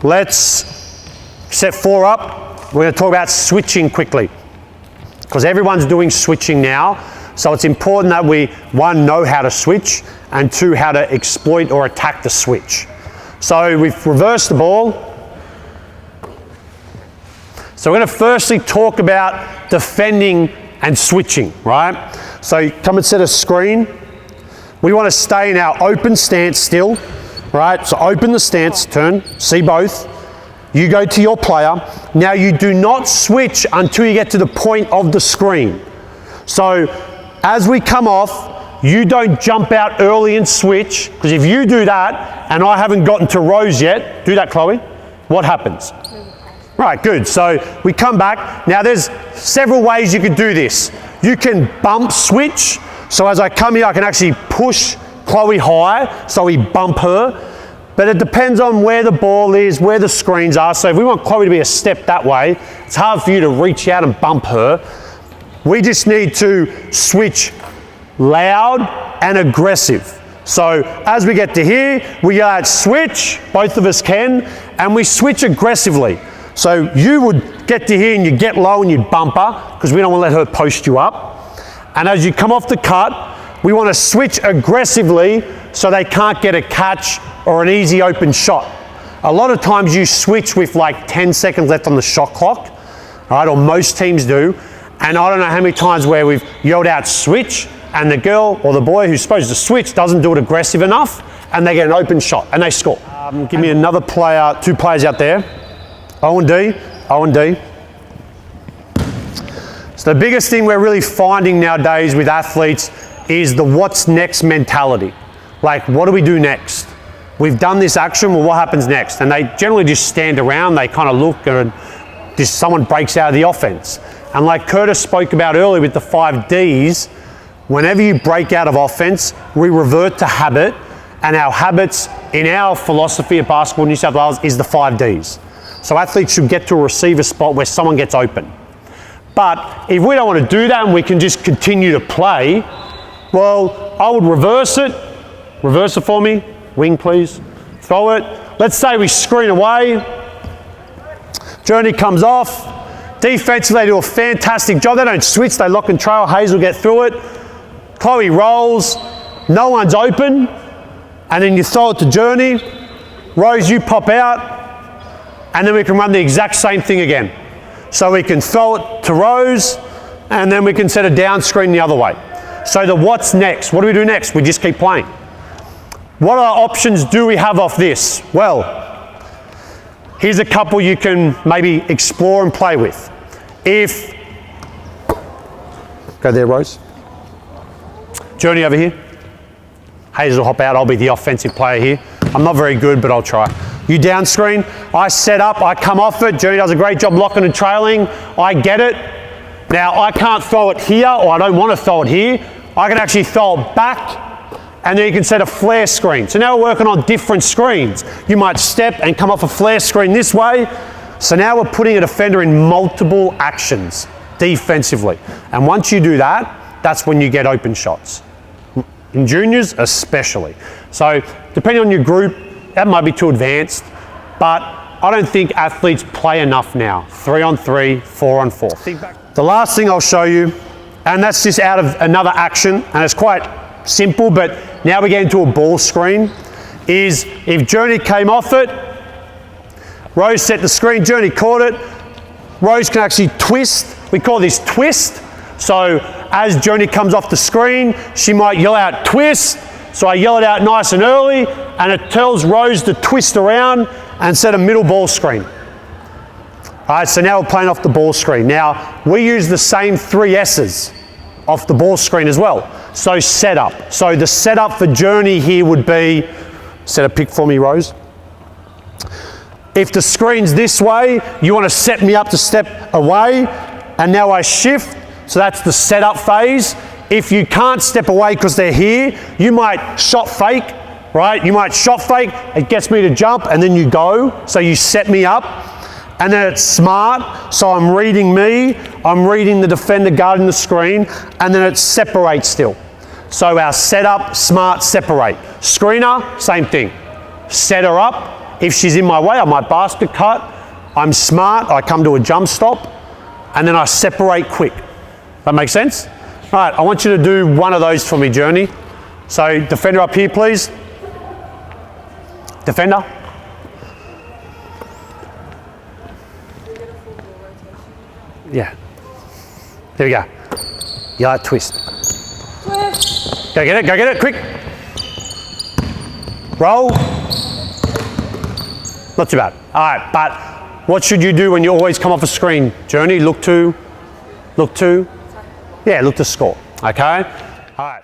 let's set 4 up. We're going to talk about switching quickly, because everyone's doing switching now. So it's important that we, 1, know how to switch, and 2, how to exploit or attack the switch. So we've reversed the ball. So we're going to firstly talk about defending and switching, right? So come and set a screen. We want to stay in our open stance still, right? So open the stance, turn, see both. You go to your player. Now you do not switch until you get to the point of the screen. So as we come off, you don't jump out early and switch, because if you do that, and I haven't gotten to Rose yet, do that, Chloe, what happens? Right, good. So we come back. Now there's several ways you could do this. You can bump switch. So as I come here, I can actually push Chloe high, so we bump her. But it depends on where the ball is, where the screens are. So if we want Chloe to be a step that way, it's hard for you to reach out and bump her. We just need to switch loud and aggressive. So as we get to here, we yell out switch, both of us can, and we switch aggressively. So you would get to here and you get low and you bump her, because we don't want to let her post you up. And as you come off the cut, we want to switch aggressively so they can't get a catch or an easy open shot. A lot of times you switch with like 10 seconds left on the shot clock, right? Or most teams do. And I don't know how many times where we've yelled out switch and the girl or the boy who's supposed to switch doesn't do it aggressive enough and they get an open shot and they score. Give me another player, 2 players out there. O and D, O and D. So the biggest thing we're really finding nowadays with athletes is the what's next mentality. Like, what do we do next? We've done this action, well, what happens next? And they generally just stand around, they kind of look and just someone breaks out of the offense. And like Curtis spoke about earlier with the 5 Ds, whenever you break out of offense, we revert to habit, and our habits in our philosophy of Basketball New South Wales is the 5 Ds. So athletes should get to a receiver spot where someone gets open. But if we don't want to do that and we can just continue to play, well, I would reverse it. Reverse it for me. Wing, please. Throw it. Let's say we screen away. Journey comes off. Defensively, they do a fantastic job. They don't switch. They lock and trail. Hayes will get through it. Chloe rolls. No one's open. And then you throw it to Journey. Rose, you pop out. And then we can run the exact same thing again. So we can throw it to Rose. And then we can set a down screen the other way. So the what's next? What do we do next? We just keep playing. What other options do we have off this? Well, here's a couple you can maybe explore and play with. Go there, Rose. Journey over here. Hayes will hop out. I'll be the offensive player here. I'm not very good, but I'll try. You down screen. I set up. I come off it. Journey does a great job locking and trailing. I get it. Now, I can't throw it here, or I don't want to throw it here. I can actually throw it back, and then you can set a flare screen. So now we're working on different screens. You might step and come off a flare screen this way. So now we're putting a defender in multiple actions defensively. And once you do that, that's when you get open shots. In juniors especially. So depending on your group, that might be too advanced, but I don't think athletes play enough now. 3-on-3, 4-on-4. The last thing I'll show you, and that's just out of another action, and it's quite simple, but now we get into a ball screen, is if Journey came off it, Rose set the screen, Journey caught it, Rose can actually twist. We call this twist. So as Journey comes off the screen, she might yell out twist. So I yell it out nice and early, and it tells Rose to twist around and set a middle ball screen. All right, so now we're playing off the ball screen. Now, we use the same 3 S's off the ball screen as well. So setup. So the setup for Journey here would be, set a pick for me, Rose. If the screen's this way, you want to set me up to step away, and now I shift. So that's the setup phase. If you can't step away because they're here, you might shot fake, right? You might shot fake, it gets me to jump, and then you go. So you set me up, and then it's smart. So I'm reading me, I'm reading the defender guarding the screen, and then it separates still. So our setup, smart, separate. Screener, same thing. Set her up. if she's in my way, I might basket cut. I'm smart, I come to a jump stop, and then I separate quick. That makes sense? All right, I want you to do one of those for me, Journey. So defender up here, please. Defender. Yeah. There we go. You like twist. Twist. Go get it, quick. Roll. Not too bad. All right, but what should you do when you always come off a screen? Journey, look to score, okay? All right.